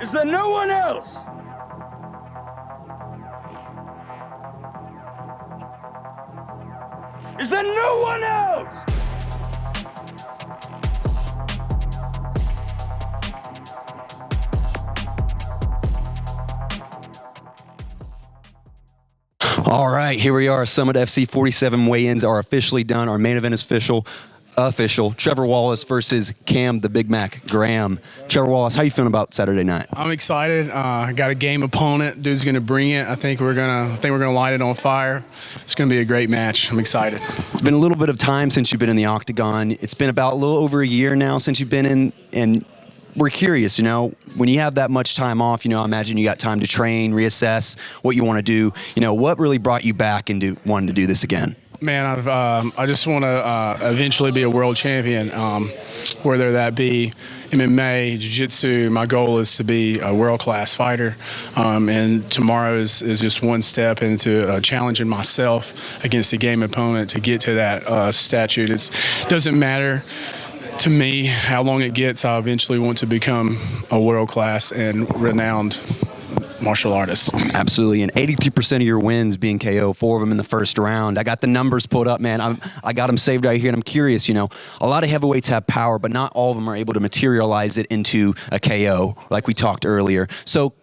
Is there no one else? Is there no one else? All right, here we are. Summit FC 47 weigh-ins are officially done. Our main event is official. Trevor Wallace versus Cam the Big Mac Graham. Trevor Wallace, how you feeling about Saturday night? I'm excited. I got a game opponent. Dude's gonna bring it. I think we're gonna light it on fire. It's gonna be a great match. I'm excited. It's been a little bit of time since you've been in the octagon. It's been about a little over a year now since you've been in, and we're curious, when you have that much time off, I imagine you got time to train, reassess what you want to do. What really brought you back into wanting to do this again? Man, I just want to eventually be a world champion, whether that be MMA, jiu-jitsu. My goal is to be a world-class fighter, and tomorrow is just one step into challenging myself against a game opponent to get to that statute. It doesn't matter to me how long it gets. I eventually want to become a world-class and renowned martial artist. Absolutely, and 83% of your wins being KO, 4 of them in the first round. I got the numbers pulled up, man. I got them saved right here, and I'm curious, a lot of heavyweights have power, but not all of them are able to materialize it into a KO, like we talked earlier. So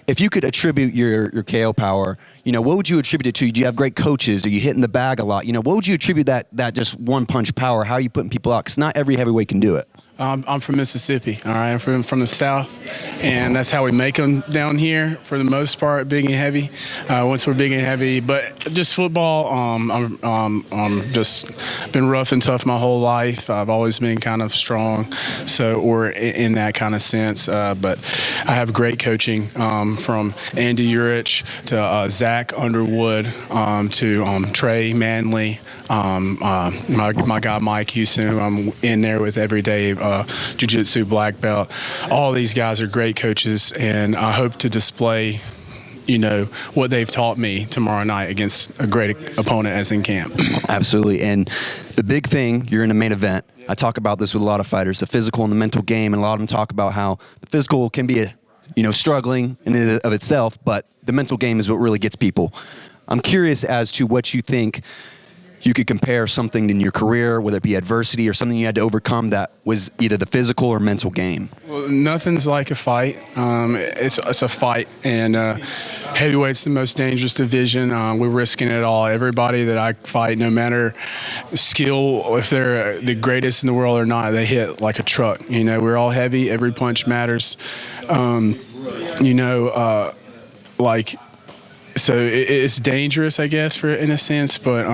if you could attribute your KO power, what would you attribute it to? Do you have great coaches? Are you hitting the bag a lot? What would you attribute that just one punch power? How are you putting people out? Because not every heavyweight can do it. I'm from Mississippi, all right? I'm from the South, and that's how we make them down here for the most part, big and heavy. Once we're big and heavy, but just football, I'm just been rough and tough my whole life. I've always been kind of strong, or in that kind of sense. But I have great coaching from Andy Urich to Zach Underwood to Trey Manley, my guy Mike Houston, who I'm in there with every day. Jiu-jitsu black belt. All these guys are great coaches, and I hope to display, what they've taught me tomorrow night against a great opponent as in Cam. Absolutely, and the big thing, you're in the main event. I talk about this with a lot of fighters, the physical and the mental game, and a lot of them talk about how the physical can be, struggling in and of itself, but the mental game is what really gets people. I'm curious as to what you think you could compare something in your career, whether it be adversity or something you had to overcome that was either the physical or mental game. Well, nothing's like a fight. It's a fight, and heavyweight's the most dangerous division. We're risking it all. Everybody that I fight, no matter skill, if they're the greatest in the world or not, they hit like a truck. We're all heavy. Every punch matters. So it's dangerous, I guess, in a sense, but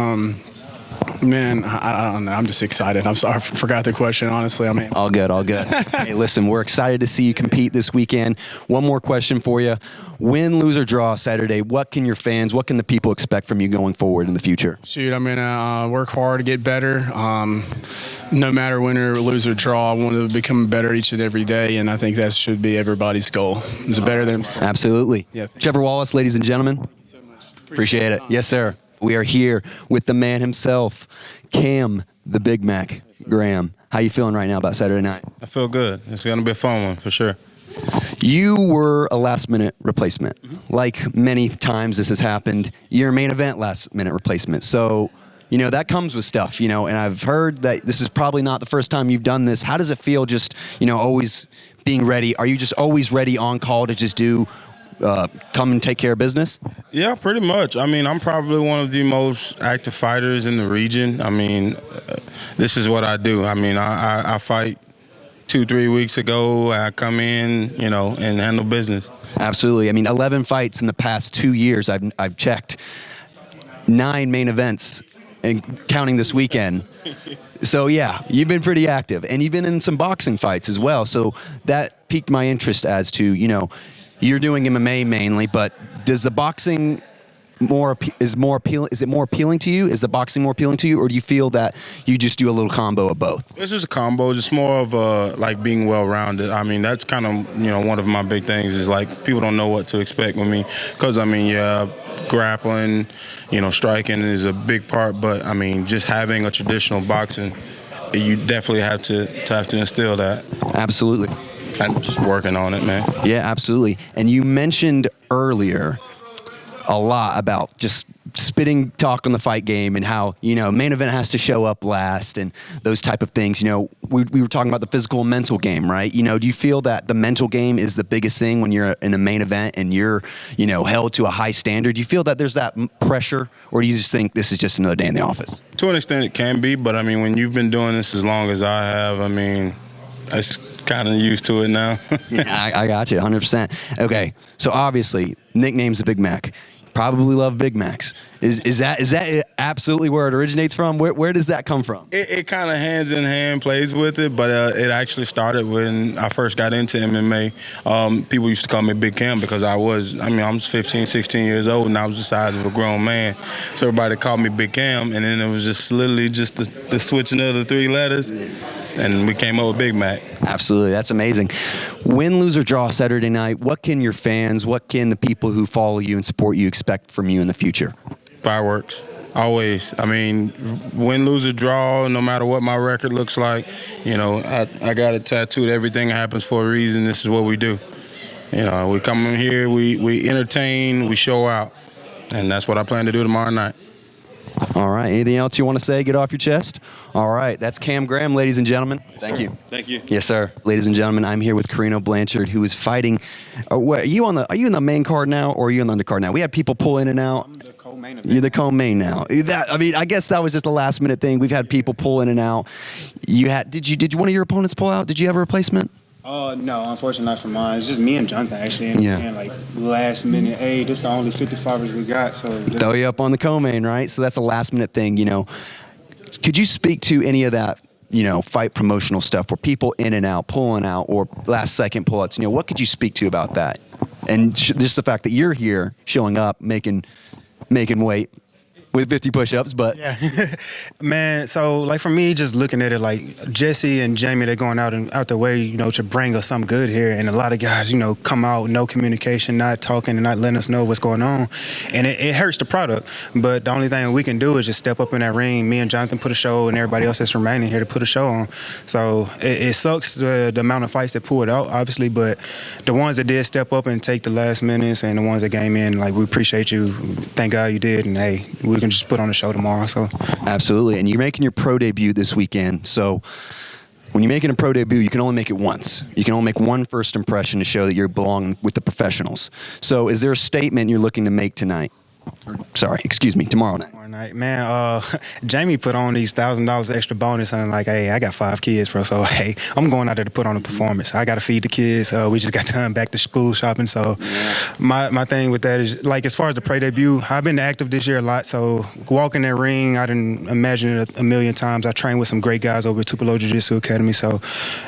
man, I don't know. I'm just excited. I'm sorry, I forgot the question, honestly. All good. Hey, listen, we're excited to see you compete this weekend. One more question for you. Win, lose, or draw Saturday, what can the people expect from you going forward in the future? Shoot, I'm going to work hard to get better. No matter win or lose or draw, I want to become better each and every day, and I think that should be everybody's goal. It's better than... Absolutely. Yeah. Trevor Wallace, ladies and gentlemen. Thank you so much. Appreciate it. Yes, sir. We are here with the man himself, Cam the Big Mac Graham. How you feeling right now about Saturday night? I feel good. It's going to be a fun one for sure. You were a last-minute replacement. Like many times this has happened, you're a main event last-minute replacement. So, that comes with stuff, and I've heard that this is probably not the first time you've done this. How does it feel just, always being ready? Are you just always ready on call to just come and take care of business? Yeah, pretty much. I'm probably one of the most active fighters in the region. This is what I do. I fight 2-3 weeks ago. I come in, and handle business. Absolutely. 11 fights in the past 2 years. I've checked. 9 main events, and counting this weekend. So, yeah, you've been pretty active. And you've been in some boxing fights as well. So that piqued my interest as to, you're doing MMA mainly, but does the boxing is it more appealing to you? Is the boxing more appealing to you, or do you feel that you just do a little combo of both? It's just a combo. It's more of being well-rounded. That's kind of one of my big things is people don't know what to expect with me because grappling, striking is a big part, but just having a traditional boxing, you definitely have to instill that. Absolutely. I'm just working on it, man. Yeah, absolutely. And you mentioned earlier a lot about just spitting talk on the fight game and how, main event has to show up last and those type of things. We were talking about the physical and mental game, right? Do you feel that the mental game is the biggest thing when you're in a main event and you're, held to a high standard? Do you feel that there's that pressure, or do you just think this is just another day in the office? To an extent it can be, but when you've been doing this as long as I have, I kind of used to it now. Yeah, I got you 100%. Okay, so obviously nickname's a Big Mac. Probably love Big Macs. Is that absolutely where it originates from? Where does that come from? It kind of hands in hand plays with it, but it actually started when I first got into MMA. People used to call me Big Cam because I was 15, 16 years old, and I was the size of a grown man. So everybody called me Big Cam, and then it was just literally just the switching of the three letters, and we came up with Big Mac. Absolutely. That's amazing. Win, lose, or draw Saturday night, what can your fans, what can the people who follow you and support you expect from you in the future? Fireworks. Always. Win, lose, or draw, no matter what my record looks like, I got it tattooed. Everything happens for a reason. This is what we do. We come in here, we entertain, we show out. And that's what I plan to do tomorrow night. All right. Anything else you want to say? Get off your chest. All right. That's Cam Graham, ladies and gentlemen. Thank you. Thank you. Yes, sir. Ladies and gentlemen, I'm here with Coreno Blanchard, who is fighting. Are you in the main card now, or are you in the undercard now? We had people pull in and out. I'm the co-main event. You're the co-main now. I guess that was just a last minute thing. We've had people pull in and out. Did one of your opponents pull out? Did you have a replacement? No, unfortunately not for mine. It's just me and Jonathon actually. And Yeah. Last minute, hey, this is the only 55ers we got. So Throw you up on the co-main, right? So that's a last minute thing, Could you speak to any of that, fight promotional stuff where people in and out, pulling out, or last second pullouts? What could you speak to about that? And just the fact that you're here, showing up, making weight with 50 push-ups, but yeah, man. So for me, just looking at it, Jesse and Jamie, they're going out their way, to bring us something good here. And a lot of guys, come out, no communication, not talking, and not letting us know what's going on, and it hurts the product. But the only thing we can do is just step up in that ring. Me and Jonathon put a show, and everybody else that's remaining here to put a show on. So it sucks the amount of fights that pulled out, obviously, but the ones that did step up and take the last minutes, and the ones that came in, we appreciate you. Thank God you did, and hey, we can just put on a show tomorrow. So absolutely. And you're making your pro debut this weekend. So when you're making a pro debut, you can only make it once. You can only make one first impression to show that you belong with the professionals. So is there a statement you're looking to make tonight? Tomorrow night. Man, Jamie put on these $1,000 extra bonus, and hey, I got 5 kids, bro. So hey, I'm going out there to put on a performance. I got to feed the kids. We just got done back to school shopping. So my thing with that is as far as the pro debut, I've been active this year a lot. So walking that ring, I didn't imagine it a million times. I trained with some great guys over at Tupelo Jiu-Jitsu Academy. So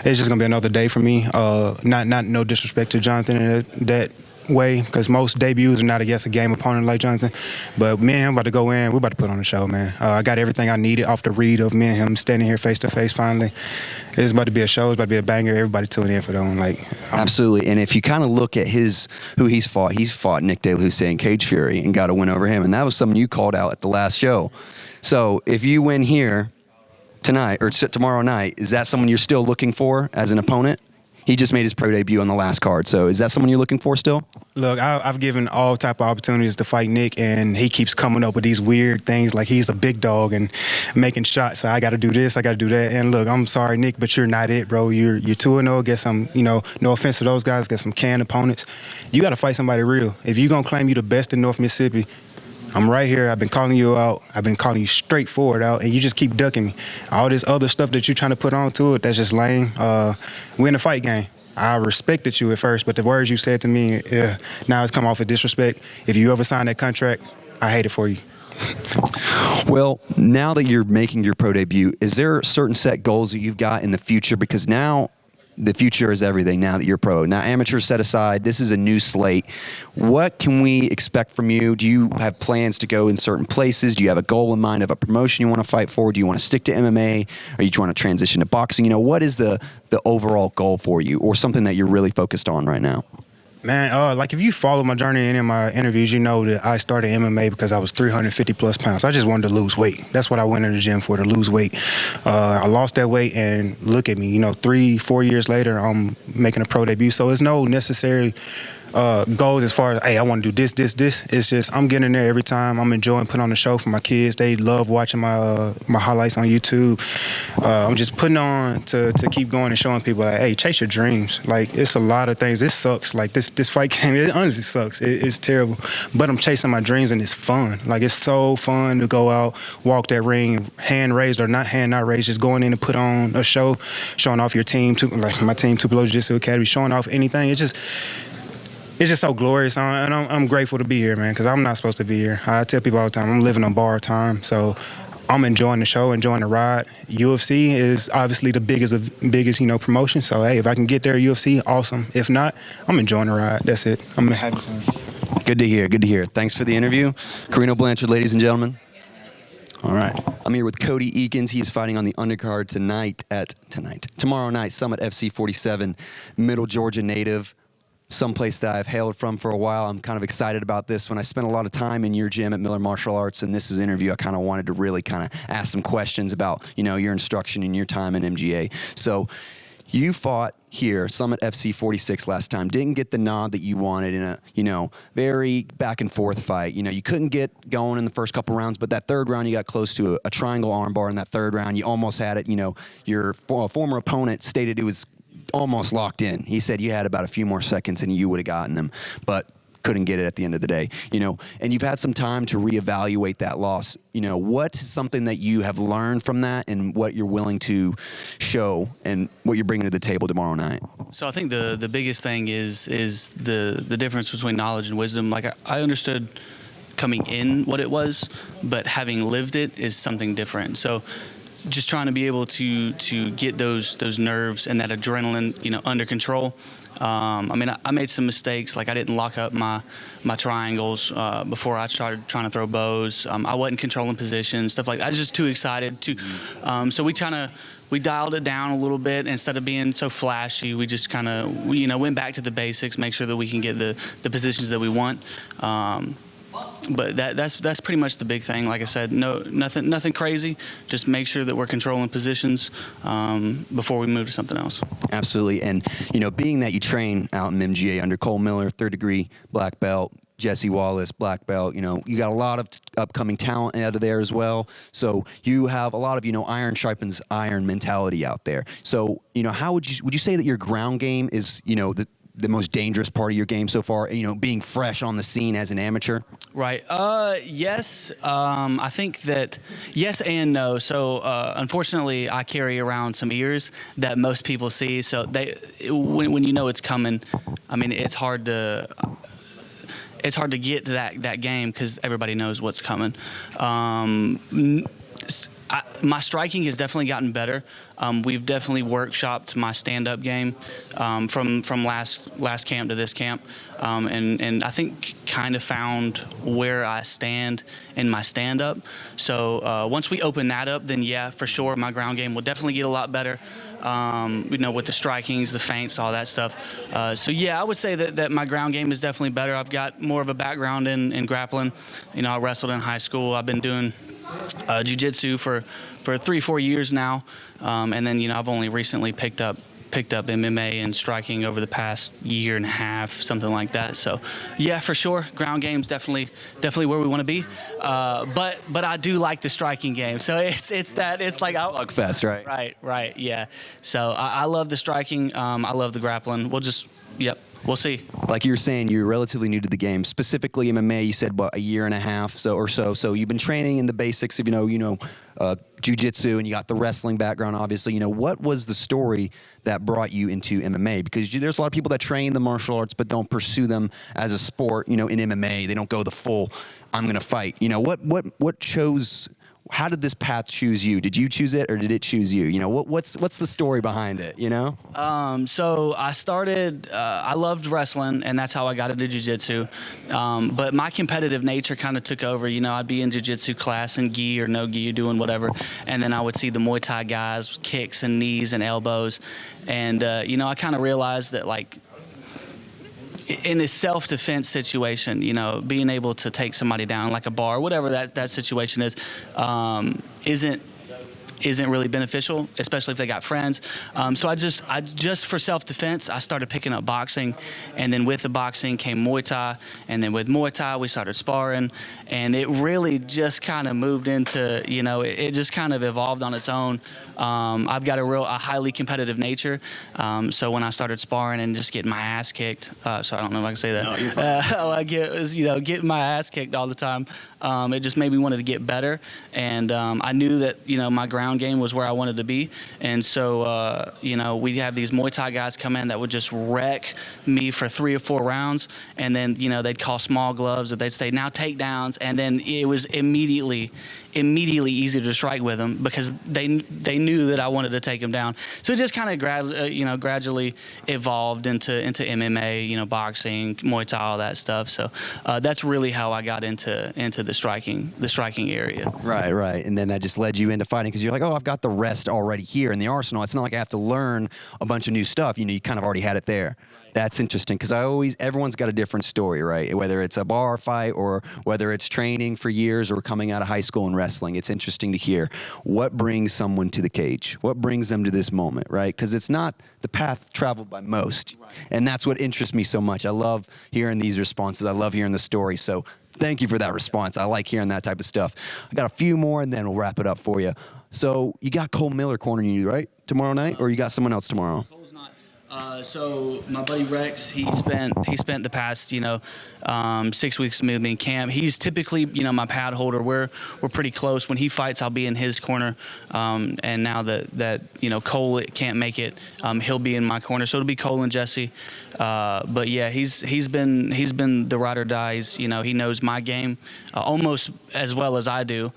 it's just gonna be another day for me. Not no disrespect to Jonathon in that way, because most debuts are not against a game opponent like Jonathon, but me and him about to go in. We're about to put on a show, man. I got everything I needed off the read of me and him standing here face to face. Finally, it's about to be a show. It's about to be a banger. Everybody tune in for that one. Absolutely. And if you kind of look at who he's fought Nick De La Hussein, Cage Fury, and got a win over him, and that was something you called out at the last show. So if you win here tonight or tomorrow night, is that someone you're still looking for as an opponent? He just made his pro debut on the last card. So is that someone you're looking for still? Look, I've given all type of opportunities to fight Nick, and he keeps coming up with these weird things like he's a big dog and making shots. So I got to do this, I got to do that. And look, I'm sorry, Nick, but you're not it, bro. You're 2-0 against some, no offense to those guys, against some canned opponents. You got to fight somebody real. If you're going to claim you the best in North Mississippi, I'm right here. I've been calling you out. I've been calling you straightforward out, and you just keep ducking me. All this other stuff that you're trying to put onto it, that's just lame. We're in a fight game. I respected you at first, but the words you said to me, now it's come off of disrespect. If you ever sign that contract, I hate it for you. Well, now that you're making your pro debut, is there certain set goals that you've got in the future? Because now the future is everything now that you're pro. Now amateurs set aside, this is a new slate. What can we expect from you? Do you have plans to go in certain places? Do you have a goal in mind of a promotion you want to fight for? Do you want to stick to MMA? Or you want to transition to boxing? What is the overall goal for you, or something that you're really focused on right now? Man, like if you follow my journey in any of my interviews, you know that I started MMA because I was 350 plus pounds. I just wanted to lose weight. That's what I went in the gym for, to lose weight. I lost that weight, and look at me, 3-4 years later, I'm making a pro debut. So it's no necessary goals as far as, hey, I want to do this. It's just I'm getting in there every time. I'm enjoying putting on the show for my kids. They love watching my highlights on YouTube. I'm just putting on to keep going and showing people, like, hey, chase your dreams. Like, it's a lot of things. It sucks. Like, this fight game, it honestly sucks. It's terrible. But I'm chasing my dreams, and it's fun. Like, it's so fun to go out, walk that ring, hand raised or not raised, just going in and put on a show, showing off your team, like my team, Tupelo Jiu-Jitsu Academy, showing off anything. It's just so glorious, and I'm grateful to be here, man, because I'm not supposed to be here. I tell people all the time, I'm living on borrowed time, so I'm enjoying the show, enjoying the ride. UFC is obviously the biggest promotion, so, hey, if I can get there at UFC, awesome. If not, I'm enjoying the ride. That's it. I'm having fun. Good to hear. Thanks for the interview. Coreno Blanchard, ladies and gentlemen. All right. I'm here with Cody Eakins. He's fighting on the undercard tomorrow night, Summit FC 47, Middle Georgia native. Someplace that I've hailed from for a while. I'm kind of excited about this one. I spent a lot of time in your gym at Miller Martial Arts, and this is an interview I kind of wanted to really kind of ask some questions about, your instruction and your time in MGA. So you fought here, Summit FC 46 last time. Didn't get the nod that you wanted in a, very back and forth fight. You couldn't get going in the first couple rounds, but that third round you got close to a triangle armbar in that third round. You almost had it. Your former opponent stated it was almost locked in. He said you had about a few more seconds and you would have gotten him, but couldn't get it at the end of the day. And you've had some time to reevaluate that loss. What's something that you have learned from that, and what you're willing to show and what you're bringing to the table tomorrow night? So I think the biggest thing is the difference between knowledge and wisdom. Like, I understood coming in what it was, but having lived it is something different. So just trying to be able to get those nerves and that adrenaline, under control. I made some mistakes. Like, I didn't lock up my triangles before I started trying to throw bows. I wasn't controlling positions, stuff like that. I was just too excited to. So we dialed it down a little bit. Instead of being so flashy, we just kind of went back to the basics, make sure that we can get the positions that we want. But that's pretty much the big thing. Like I said, nothing crazy. Just make sure that we're controlling positions before we move to something else. Absolutely. And, being that you train out in MGA under Cole Miller, third degree black belt, Jesse Wallace, black belt, you got a lot of upcoming talent out of there as well. So you have a lot of, iron sharpens iron mentality out there. So, how would you say that your ground game is, the most dangerous part of your game so far, being fresh on the scene as an amateur? Right. Yes. I think that yes and no. So, unfortunately, I carry around some ears that most people see. So when it's coming, it's hard to get to that game because everybody knows what's coming. My striking has definitely gotten better. We've definitely workshopped my stand-up game from last camp to this camp, and I think kind of found where I stand in my stand-up. So once we open that up, then yeah, for sure, my ground game will definitely get a lot better. With the strikings, the feints, all that stuff. So yeah, I would say that my ground game is definitely better. I've got more of a background in grappling. I wrestled in high school. I've been doing jiu-jitsu for 3-4 years now, and then I've only recently picked up MMA and striking over the past year and a half, something like that. So yeah, for sure, ground game's definitely where we want to be. But I do like the striking game. So it's like slugfest, right? Right, yeah. So I love the striking. I love the grappling. We'll see. Like you were saying, you're relatively new to the game. Specifically MMA, you said, a year and a half or so. So you've been training in the basics of, jiu-jitsu, and you got the wrestling background, obviously. What was the story that brought you into MMA? Because there's a lot of people that train the martial arts but don't pursue them as a sport, in MMA. They don't go the full, I'm going to fight. What chose... How did this path choose you? Did you choose it, or did it choose you? What's the story behind it? So I started. I loved wrestling, and that's how I got into jiu-jitsu. But my competitive nature kind of took over. I'd be in jiu-jitsu class in gi or no gi, doing whatever, and then I would see the Muay Thai guys, kicks and knees and elbows, and I kind of realized that in a self-defense situation, you know, being able to take somebody down like a bar, whatever that situation is, isn't really beneficial, especially if they got friends. So I just for self-defense, I started picking up boxing, and then with the boxing came Muay Thai, and then with Muay Thai we started sparring, and it really just kind of moved into, you know, it just kind of evolved on its own. I've got a highly competitive nature, so when I started sparring and just getting my ass kicked, so I don't know if I can say that. No, you're fine. Getting my ass kicked all the time. It just made me wanted to get better, and I knew that, you know, my ground game was where I wanted to be, and so you know, we'd have these Muay Thai guys come in that would just wreck me for 3 or 4 rounds, and then, you know, they'd call small gloves, or they'd say now takedowns, and then it was immediately easy to strike with them because they knew that I wanted to take them down. So it just kind of gradually evolved into MMA, you know, boxing, Muay Thai, all that stuff. So that's really how I got into the striking area. Right. And then that just led you into fighting because you're like, oh, I've got the rest already here in the arsenal. It's not like I have to learn a bunch of new stuff. You know, you kind of already had it there. That's interesting because everyone's got a different story, right? Whether it's a bar fight or whether it's training for years or coming out of high school and wrestling. It's interesting to hear what brings someone to the cage, what brings them to this moment, right? Because it's not the path traveled by most. And that's what interests me so much. I love hearing these responses. I love hearing the story. So thank you for that response. I like hearing that type of stuff. I got a few more and then we'll wrap it up for you. So you got Cole Miller cornering you, right? Tomorrow night, or you got someone else tomorrow? So my buddy Rex, he spent the past 6 weeks with me in camp. He's typically my pad holder. We're pretty close. When he fights, I'll be in his corner. And now that Cole can't make it, he'll be in my corner. So it'll be Cole and Jesse. But yeah, he's been the ride or dies. He knows my game almost as well as I do.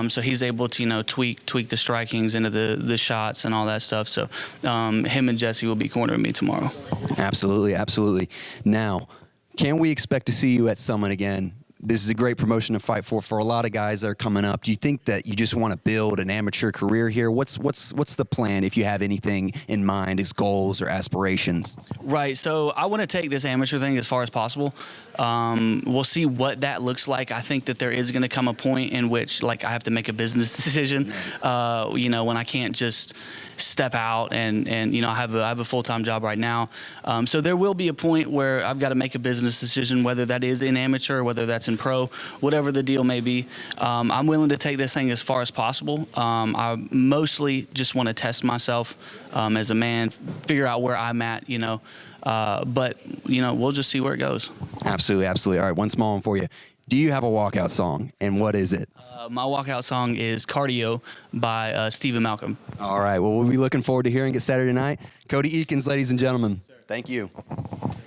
So he's able to tweak the strikings into the shots and all that stuff. So him and Jesse will be cornering me tomorrow. Absolutely. Now, can we expect to see you at Summit again? This is a great promotion to fight for a lot of guys that are coming up. Do you think that you just want to build an amateur career here? What's the plan, if you have anything in mind as goals or aspirations? Right. So I want to take this amateur thing as far as possible. We'll see what that looks like. I think that there is going to come a point in which I have to make a business decision. When I can't just step out and I have a full-time job right now. So there will be a point where I've got to make a business decision, whether that is in amateur, whether that's in pro, whatever the deal may be. I'm willing to take this thing as far as possible. I mostly just want to test myself as a man, figure out where I'm at, but we'll just see where it goes. Absolutely. All right, one small one for you. Do you have a walkout song, and what is it? My walkout song is Cardio by Stephen Malcolm. All right, well, we'll be looking forward to hearing it Saturday night. Cody Eakins, ladies and gentlemen. Thank you.